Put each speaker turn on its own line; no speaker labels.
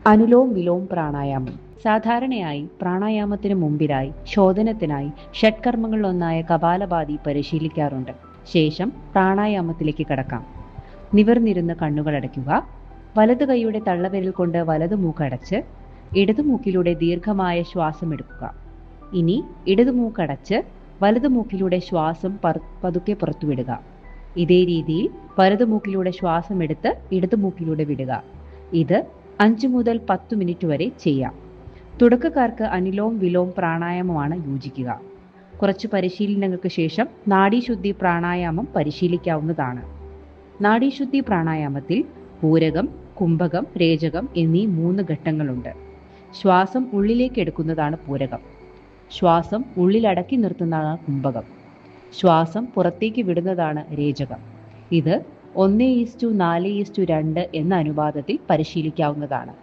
അനുലോം വിലോം പ്രാണായാമം. സാധാരണയായി പ്രാണായാമത്തിന് മുമ്പിലായി ശോധനത്തിനായി ഷഡ്കർമ്മങ്ങളിലൊന്നായ കപാലഭാതി പരിശീലിക്കാറുണ്ട്. ശേഷം പ്രാണായാമത്തിലേക്ക് കടക്കാം. നിവർന്നിരുന്ന് കണ്ണുകൾ അടയ്ക്കുക. വലതു കൈയുടെ തള്ളവിരൽ കൊണ്ട് വലതു മൂക്കടച്ച് ഇടതു മൂക്കിലൂടെ ദീർഘമായ ശ്വാസം എടുക്കുക. ഇനി ഇടതു മൂക്കടച്ച് വലതു മൂക്കിലൂടെ ശ്വാസം പതുക്കെ പുറത്തുവിടുക. ഇതേ രീതിയിൽ വലതു മൂക്കിലൂടെ ശ്വാസം എടുത്ത് ഇടതു മൂക്കിലൂടെ വിടുക. ഇത് 5 മുതൽ 10 മിനിറ്റ് വരെ ചെയ്യാം. തുടക്കക്കാർക്ക് അനുലോം വിലോം പ്രാണായാമമാണ് യോജിക്കുക. കുറച്ച് പരിശീലനങ്ങൾക്ക് ശേഷം നാഡീശുദ്ധി പ്രാണായാമം പരിശീലിക്കാവുന്നതാണ്. നാഡീശുദ്ധി പ്രാണായാമത്തിൽ പൂരകം, കുംഭകം, രേചകം എന്നീ 3 ഘട്ടങ്ങളുണ്ട്. ശ്വാസം ഉള്ളിലേക്ക് എടുക്കുന്നതാണ് പൂരകം. ശ്വാസം ഉള്ളിലടക്കി നിർത്തുന്നതാണ് കുംഭകം. ശ്വാസം പുറത്തേക്ക് വിടുന്നതാണ് രേചകം. ഇത് 1:4:2 എന്ന അനുപാതത്തിൽ പരിശീലിക്കാവുന്നതാണ്.